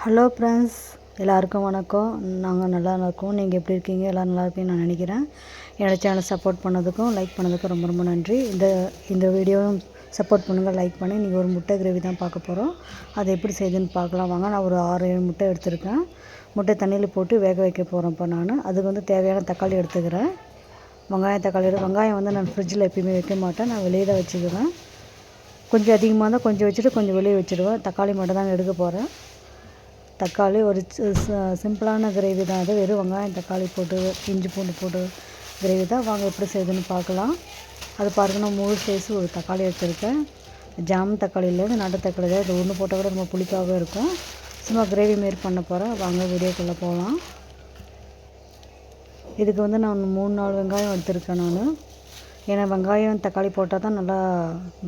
Hello friends, எல்லாருக்கும் வணக்கம். நாங்கள் நல்லா இருக்கோம். நீங்கள் எப்படி இருக்கீங்க? எல்லோரும் நல்லா இருப்பீங்கன்னு நான் நினைக்கிறேன். என்னோடய சேனலை சப்போர்ட் பண்ணதுக்கும் லைக் பண்ணதுக்கும் ரொம்ப ரொம்ப நன்றி. இந்த வீடியோவும் சப்போர்ட் பண்ணுங்கள், லைக் பண்ணி. நீங்கள் ஒரு முட்டை கிரேவி தான் பார்க்க போகிறோம். அதை எப்படி செய்யுதுன்னு பார்க்கலாம் வாங்க. நான் ஒரு 6-7 முட்டை எடுத்திருக்கேன். முட்டை தண்ணியில் போட்டு வேக வைக்க போகிறேன். இப்போ நான் அதுக்கு தேவையான தக்காளி எடுத்துக்கிறேன். வெங்காயம் நான் ஃப்ரிட்ஜில் எப்பயுமே வைக்க மாட்டேன், நான் வெளியே தான் வச்சுக்குவேன். கொஞ்சம் அதிகமாக தான் கொஞ்சம் வச்சுட்டு கொஞ்சம் வெளியே வச்சுடுவேன். தக்காளி மட்டும் தான் எடுக்க போகிறேன். தக்காளி ஒரு சிம்பிளான கிரேவி தான் அது. வெறும் வெங்காயம் தக்காளி போட்டு இஞ்சி பூண்டு போட்டு கிரேவி தான். வாங்க எப்படி செய்யுதுன்னு பார்க்கலாம். அது பாருங்கன்னா முழு சைஸு ஒரு தக்காளி எடுத்துருக்கேன். ஜாம் தக்காளியிலேருந்து நாட்டு தக்காளி தான். இது ஒன்று போட்டால் கூட ரொம்ப புளிப்பாகவே இருக்கும். சும்மா கிரேவி மாரி பண்ண போகிறேன். வாங்க வீடியோக்குள்ளே போகலாம். இதுக்கு நான் 3-4 வெங்காயம் எடுத்துருக்கேன் நான். ஏன்னா வெங்காயம் தக்காளி போட்டால் தான் நல்லா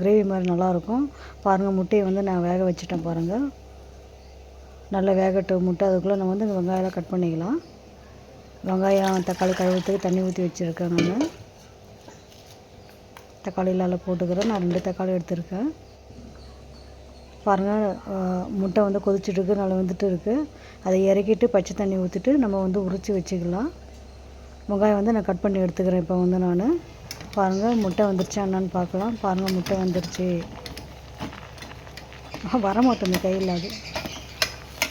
கிரேவி மாதிரி நல்லாயிருக்கும். பாருங்கள், முட்டையை நான் வேக வச்சுட்டேன் பாருங்கள். நல்லா வேகட்டும் முட்டை. அதுக்குள்ளே நம்ம இந்த வெங்காயம்லாம் கட் பண்ணிக்கலாம். வெங்காயம் தக்காளி கழுவுறதுக்கு தண்ணி ஊற்றி வச்சுருக்கேன் நான். தக்காளியில் போட்டுக்கிறேன். நான் 2 தக்காளி எடுத்துருக்கேன். பாருங்கள், முட்டை கொதிச்சுட்டுருக்கு, நல்லா வந்துட்டு இருக்குது. அதை இறக்கிட்டு பச்சை தண்ணி ஊற்றிட்டு நம்ம உரித்து வச்சுக்கலாம். வெங்காயம் நான் கட் பண்ணி எடுத்துக்கிறேன். இப்போ நான் பாருங்கள், முட்டை வந்துருச்சா என்னான்னு பார்க்கலாம். பாருங்கள், முட்டை வந்துருச்சு. வரமாட்டேன் கையில், அது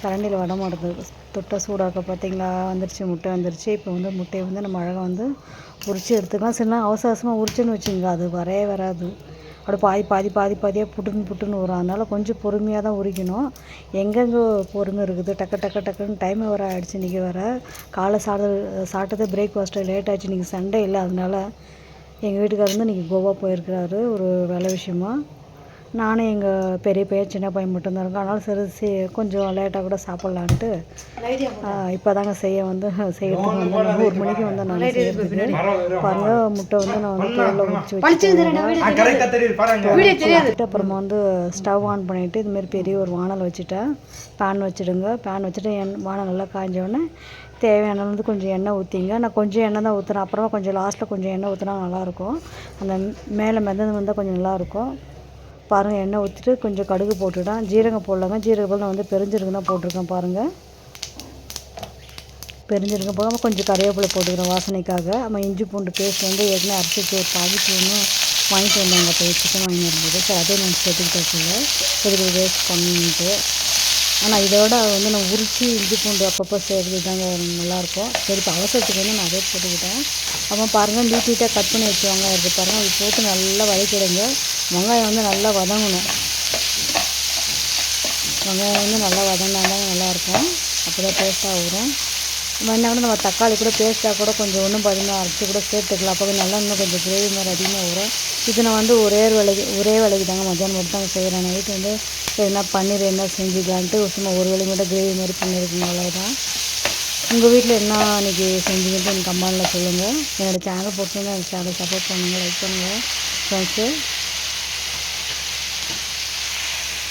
கரண்டியில் வட மாட்டேது. தொட்டை சூடாக்க பார்த்தீங்களா, வந்துருச்சு, முட்டை வந்துருச்சு. இப்போ முட்டையை நம்ம அழகாக உரித்து எடுத்துக்கலாம். சில அவசர அவசரமாக உரிச்சுன்னு வச்சுங்க, அது வரவே வராது. அப்படி பாதியாக புட்டுன்னு வரும். அதனால் கொஞ்சம் பொறுமையாக தான் உரிக்கணும். எங்கெங்கே பொறுமை இருக்குது, டக்குன்னு டைம் வர ஆகிடுச்சு. இன்றைக்கி காலை சாப்பிட்டது பிரேக்ஃபாஸ்ட்டு லேட் ஆகிடுச்சு. இன்றைக்கி சண்டே இல்லை, அதனால் எங்கள் வீட்டுக்காரர் இன்றைக்கி கோவா போயிருக்கிறாரு ஒரு வேலை விஷயமா. நானும் எங்கள் பெரிய பையன் சின்ன பையன் மட்டும்தான் இருக்கோம். அதனால் சரி கொஞ்சம் லேட்டாக கூட சாப்பிட்லான்ட்டு இப்போ தாங்க செய்யறதுக்கு 1 மணிக்கு நான் செய்யறதுக்கு. பாருங்கள், முட்டை நான் தோலில் உரிச்சு வச்சுட்டு அப்புறமா ஸ்டவ் ஆன் பண்ணிவிட்டு இதுமாரி பெரிய ஒரு வானல் வச்சுட்டேன். பேன் வச்சுடுங்க. பேன் வச்சுட்டு வானல் நல்லா காய்ஞ்சோடனே தேவையான கொஞ்சம் எண்ணெய் ஊற்றிங்க. நான் கொஞ்சம் எண்ணெய் தான் ஊற்றுறேன். அப்புறமா கொஞ்சம் லாஸ்ட்டில் கொஞ்சம் எண்ணெய் ஊற்றினா நல்லாயிருக்கும். அந்த மேலே மிதந்து வந்தால் கொஞ்சம் நல்லாயிருக்கும். பாருங்கள், எண்ணெய் ஊற்றிட்டு கொஞ்சம் கடுகு போட்டுவிட்டேன். ஜீரகம் போடலாங்க. ஜீரகம் நான் பெருஞ்சீரகம் தான் போட்டிருக்கேன். பாருங்கள், பெருஞ்சீரகம் போடாமல் கொஞ்சம் கறிவேப்பிலை போட்டுக்கிறேன் வாசனைக்காக. நம்ம இஞ்சி பூண்டு பேஸ்ட் ஏற்கனவே அரைச்சி ஒரு பாக்கெட் வாங்கிட்டு வந்தாங்க. அப்போ சிக்கன் வாங்கி இருந்தது. சரி, அதே நான் சேர்த்துக்கிட்டே இதுக்கு வேஸ்ட் பண்ணிட்டு. ஆனால் இதோட நான் உரித்து இஞ்சி பூண்டு அப்பப்போ செய்கிறது தாங்க நல்லாயிருக்கும். சரி, இப்போ அவசரத்துக்கு நான் அதே போட்டுக்கிட்டேன். அப்புறம் பாருங்கள், நீட்டாக கட் பண்ணி வச்சுவாங்க இருக்குது பாருங்கள். அது போட்டு நல்லா வதக்கிடுங்க. வெங்காயம் நல்லா வதங்கணும். வெங்காயம் நல்லா வதங்கினா தான் நல்லாயிருக்கும். அப்போ தான் டேஸ்ட்டாக வரும். என்ன கூட நம்ம தக்காளி கூட பேஸ்ட்டாக கூட கொஞ்சம் ஒன்றும் பார்த்தீங்கன்னா அரைச்சி கூட சேர்த்துக்கலாம். அப்போ நல்லா இன்னும் கொஞ்சம் கிரேவி மாதிரி அதிகமாக வரும். இது நான் ஒரே வேலைக்கு தாங்க மத்தியானம் மட்டும் தாங்க செய்கிறேன். நைட்டு எதுனா பன்னீர் என்ன செஞ்சுக்கலான்ட்டு சும்மா ஒரு வேலை மட்டும் கிரேவி மாதிரி பண்ணியிருக்கேங்க. அவ்வளோதான். உங்கள் வீட்டில் என்ன இன்றைக்கி செஞ்சீங்கன்ட்டு எனக்கு கமெண்டில் சொல்லுங்கள். என்னோடய சேனல் போட்டுருங்க. எனக்கு சேனல் சப்போர்ட் பண்ணுங்கள், லைக் பண்ணுங்கள் ஃப்ரெண்ட்ஸு.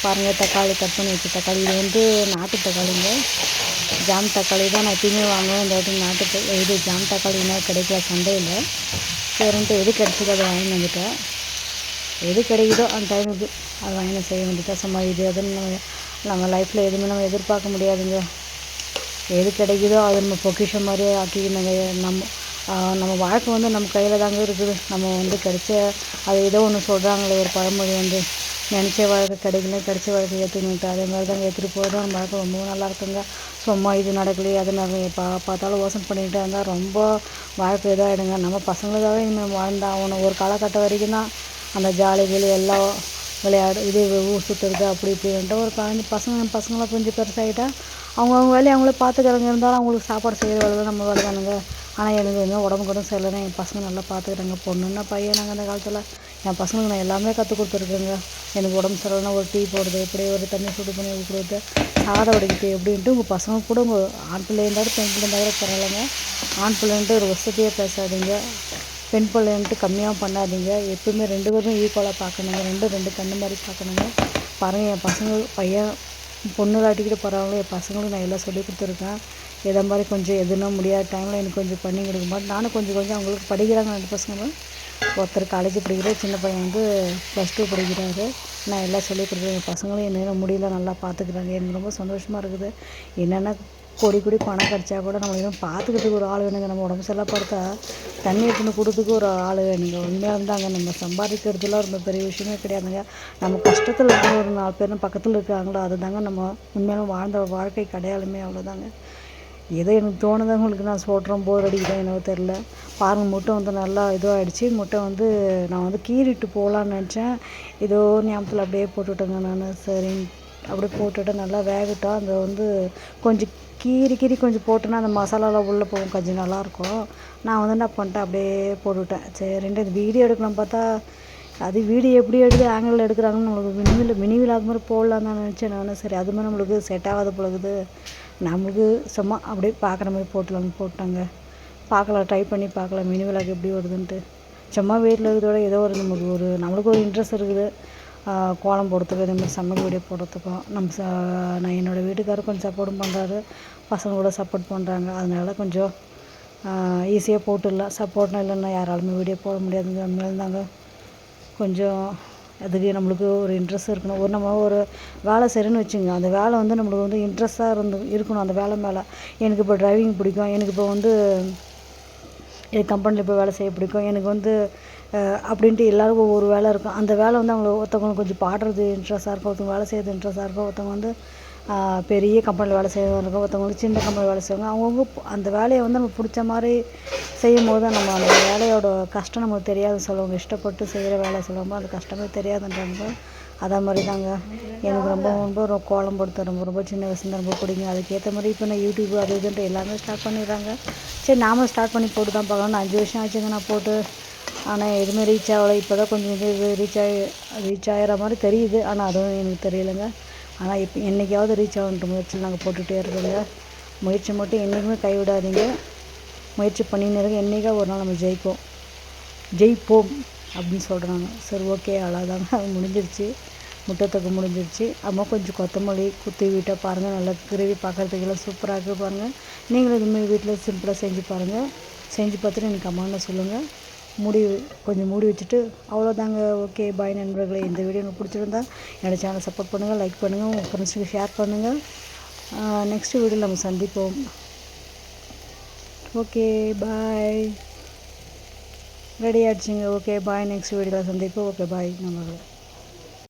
பாருங்கள், தக்காளி கட் பண்ணி வச்சு தக்காளி. இது நாட்டு தக்காளிங்க. ஜாம் தக்காளி தான் நான் எப்பயுமே வாங்குவேன். இந்த வாட்டி ஜாம் தக்காளி என்ன கிடைக்கல சந்தையில். சரின்ட்டு எது கிடச்சிதோ அதை வாங்கி வந்துட்டேன். எது கிடைக்குதோ அந்த டைமுக்கு அது வாங்கி செய்ய வேண்டியதா. சும்மா இது அதுன்னு நம்ம லைஃப்பில் எதுவுமே நம்ம எதிர்பார்க்க முடியாதுங்க. எது கிடைக்குதோ அது நம்ம பொக்கிஷம் மாதிரியே ஆக்கிக்கணுங்க. நம்ம வாழ்க்கை நம்ம கையில் தாங்க இருக்குது. நம்ம கிடைச்ச அது ஏதோ ஒன்று சொல்கிறாங்களே ஒரு பழமொழி, நினச்ச வாழ்க்கை கிடைச்ச வாழ்க்கை ஏற்றுக்கிட்டு அதே மாதிரி தாங்க எடுத்துகிட்டு போய்டும். நம்ம வாழ்க்கை ரொம்ப நல்லா இருக்குங்க. சும்மா இது நடக்கலையே அது நடக்கலையே பார்த்தாலும் யோசனை பண்ணிக்கிட்டே இருந்தால் ரொம்ப வாழ்க்கை இதாகிடுங்க. நம்ம பசங்களுக்காகவே இனிமேல் வாழ்ந்தாகணும். ஒரு காலகட்டம் வரைக்கும் தான் அந்த ஜாலிகள் எல்லாம் விளையாடு ஊர் சுற்றுறது அப்படி இப்படின்ட்டு ஒரு பசங்களாம் கொஞ்சம் பெருசாகிட்டா அவங்க வேலையை அவங்களே பார்த்துக்கிறவங்க. இருந்தாலும் அவங்களுக்கு சாப்பாடு செய்கிற வேலை தான் நம்ம வேலை தானுங்க. ஆனால் எனக்கு என்ன உடம்பு கூட சரியில்லைன்னா என் பசங்க நல்லா பார்த்துக்கிறாங்க. பொண்ணுன்னா பையனாங்க அந்த காலத்தில் என் பசங்களுக்கு நான் எல்லாமே கற்றுக் கொடுத்துருக்கேங்க. எனக்கு உடம்பு சரியில்லைன்னா ஒரு டீ போடுறது எப்படி, ஒரு தண்ணி சுடு பண்ணி ஊற்றுறது, சாதம் வடிக்கிறது எப்படின்ட்டு உங்கள் பசங்க கூட உங்கள் ஆண் பிள்ளை இருந்தாலும் பெண் பிள்ளை இருந்தாலும் பரவாயில்லைங்க. ஆண் பிள்ளைன்ட்டு ஒரு வசதியாக பேசாதீங்க, பெண் பிள்ளைன்ட்டு கம்மியாக பண்ணாதீங்க. எப்பவுமே 2 பேரும் ஈக்குவலாக பார்க்கணுங்க. 2 கண்ணு மாதிரி பார்க்கணுங்க. பாருங்கள், என் பசங்க பையன் பொண்ணு காட்டிக்கிட்டு போகிறாங்களோ என் பசங்களுக்கு நான் எல்லாம் சொல்லி கொடுத்துருக்கேன். இதை மாதிரி கொஞ்சம் எதுனா முடியாத டைமில் எனக்கு கொஞ்சம் பண்ணி கொடுக்க மாட்டேன். நானும் கொஞ்சம் அவங்களுக்கு படிக்கிறாங்க 2 பசங்களும். ஒருத்தர் காலேஜ் படிக்கிறார், சின்ன பையன் வந்து +2 படிக்கிறாரு. நான் எல்லாம் சொல்லிக் கொடுக்குறேன். என் பசங்களும் என்ன முடியல நல்லா பார்த்துக்குறாங்க. எனக்கு ரொம்ப சந்தோஷமாக இருக்குது. என்னென்னா கொடி பணம் கிடச்சா கூட நம்ம இன்னும் பார்த்துக்கிறதுக்கு ஒரு ஆள் வேணுங்க. நம்ம உடம்பு சரியில்லாம படுத்தா தண்ணி எடுத்துன்னு கொடுத்துக்கு ஒரு ஆள் வேணுங்க. உண்மையாக இருந்தாங்க நம்ம சம்பாதிக்கிறதுலாம் ரொம்ப பெரிய விஷயமே கிடையாதுங்க. நம்ம கஷ்டத்தில் இருக்கிற ஒரு 4 பேரும் பக்கத்தில் இருக்கிறாங்களோ அதுதாங்க நம்ம உண்மையிலும் வாழ்ந்த வாழ்க்கை அடையாளமே. அவ்வளோதாங்க. ஏதோ எனக்கு தோணுதான் உங்களுக்கு நான் சொல்கிறேன். போர் அடிக்குதோ என்னவோ தெரில. பாருங்கள், முட்டை வந்து நல்லா இதுவாகிடுச்சு. முட்டை வந்து நான் வந்து கீறிட்டு போகலான்னு நினச்சேன். ஏதோ ஞாபகத்தில் அப்படியே போட்டுவிட்டேங்க நான். சரின்னு அப்படியே போட்டுவிட்டு நல்லா வேகட்டும். அந்த வந்து கொஞ்சம் கீறி கொஞ்சம் போட்டோன்னா அந்த மசாலாலாம் உள்ளே போகும், கொஞ்சம் நல்லாயிருக்கும். நான் வந்து என்ன பண்ணிட்டேன், அப்படியே போட்டுவிட்டேன். சரின்ட்டு இந்த வீடியோ எடுக்கணும் பார்த்தா அது வீடியோ எப்படி எடுத்து ஆங்கிளில் எடுக்கிறாங்கன்னு நம்மளுக்கு மினிவில் அது மாதிரி போடலான்னு தான் நினச்சேன் நான். சரி அது மாதிரி நம்மளுக்கு செட் ஆகாத பொழுது நம்மளுக்கு சும்மா அப்படியே பார்க்குற மாதிரி போட்டலான்னு போட்டாங்க. பார்க்கலாம், ட்ரை பண்ணி பார்க்கலாம் மினி விலாக் எப்படி வருதுன்ட்டு. சும்மா வீட்டில் இருக்கிறதோட ஏதோ ஒரு நம்மளுக்கு ஒரு இன்ட்ரெஸ்ட் இருக்குது. கோலம் போடுறதுக்கு இதே மாதிரி சமையல் வீடியோ போடுறதுக்கும் நான் என்னோடய வீட்டுக்காரர் கொஞ்சம் சப்போர்ட்டும் பண்ணுறாரு, பசங்க கூட சப்போர்ட் பண்ணுறாங்க. அதனால கொஞ்சம் ஈஸியாக போட்டுடலாம். சப்போர்ட்னா இல்லைன்னா யாராலுமே வீடியோ போட முடியாதுங்க. இருந்தாங்க கொஞ்சம் அதுக்கு நம்மளுக்கு ஒரு இன்ட்ரெஸ்ட் இருக்கணும். நம்ம ஒரு வேலை செய்கிறேன்னு வச்சுங்க, அந்த வேலை வந்து நம்மளுக்கு வந்து இன்ட்ரெஸ்ட்டாக இருக்கணும் அந்த வேலை மேலே. எனக்கு இப்போ டிரைவிங் பிடிக்கும், எனக்கு இப்போ வந்து கம்பெனியில் போய் வேலை செய்ய பிடிக்கும், எனக்கு வந்து அப்படின்ட்டு எல்லோருக்கும் ஒவ்வொரு வேலை இருக்கும். அந்த வேலை வந்து ஒருத்தவங்களுக்கு கொஞ்சம் பாடுறது இன்ட்ரெஸ்ட்டாக இருக்கும், ஒருத்தவங்க வேலை செய்கிறது இன்ட்ரெஸ்ட்டாக இருக்கும், ஒருத்தவங்க வந்து பெரிய கம்பெனியில் வேலை செய்கிறவங்க இருக்கும், ஒருத்தவங்களுக்கு சின்ன கம்பெனியில் வேலை செய்வாங்க. அவங்கவுங்க அந்த வேலையை வந்து நம்ம பிடிச்ச மாதிரி செய்யும் போது தான் நம்ம அந்த வேலையோட கஷ்டம் நமக்கு தெரியாது. சொல்லுவாங்க இஷ்டப்பட்டு செய்கிற வேலை சொல்லுவாங்க அது கஷ்டமே தெரியாதுன்றாங்க. அதே மாதிரி தாங்க எனக்கு ரொம்ப கோலம் போடுறது ரொம்ப சின்ன வயசுலேருந்து ரொம்ப பிடிக்கும். அதுக்கேற்ற மாதிரி இப்போ நான் யூடியூப் அது இதுன்ட்டு எல்லாமே ஸ்டார்ட் பண்ணிடுறாங்க. சரி நாமளும் ஸ்டார்ட் பண்ணி போட்டு தான் பார்க்கலாம். 5 வருஷம் ஆச்சுங்க நான் போட்டு. ஆனால் எதுவுமே ரீச் ஆகலை. இப்போ தான் கொஞ்சம் இது ரீச் ஆகிற மாதிரி தெரியுது. ஆனால் அதுவும் எனக்கு தெரியலைங்க. ஆனால் இப்போ என்றைக்காவது ரீச் ஆகுன்ற முயற்சியில் நாங்கள் போட்டுகிட்டே இருக்கோங்க. முயற்சி மட்டும் என்றைக்குமே கைவிடாதீங்க. முயற்சி பண்ணின்னு இருங்க. என்றைக்கா ஒரு நாள் நம்ம ஜெயிப்போம் அப்படின்னு சொல்கிறாங்க. சரி ஓகே, அவ்வளோதாங்க, முடிஞ்சிருச்சு. முட்டை தொக்கு முடிஞ்சிருச்சு. அம்மா கொஞ்சம் கொத்தமல்லி குத்தி விட்டால் பாருங்கள், நல்லா கிரேவி பார்க்குறதுக்கெல்லாம் சூப்பராக இருக்குது பாருங்கள். நீங்களும் இதுமாதிரி வீட்டில் சிம்பிளாக செஞ்சு பாருங்கள். செஞ்சு பார்த்துட்டு எனக்கு அம்மான்னு சொல்லுங்கள். கொஞ்சம் மூடி வச்சுட்டு அவ்வளோதாங்க. ஓகே, பாய் நண்பர்களே. இந்த வீடியோ உங்களுக்கு பிடிச்சிருந்தா என்னோடய சேனலை சப்போர்ட் பண்ணுங்கள், லைக் பண்ணுங்கள், உங்கள் ஃப்ரெண்ட்ஸுக்கு ஷேர் பண்ணுங்கள். நெக்ஸ்ட் வீடியோவில் நம்ம சந்திப்போம். Okay bye. ரெடி ஆகிடுச்சிங்க. Okay bye. நெக்ஸ்ட் வீடியோவில் சந்திப்போம். ஓகே பாய் நண்பர்களே.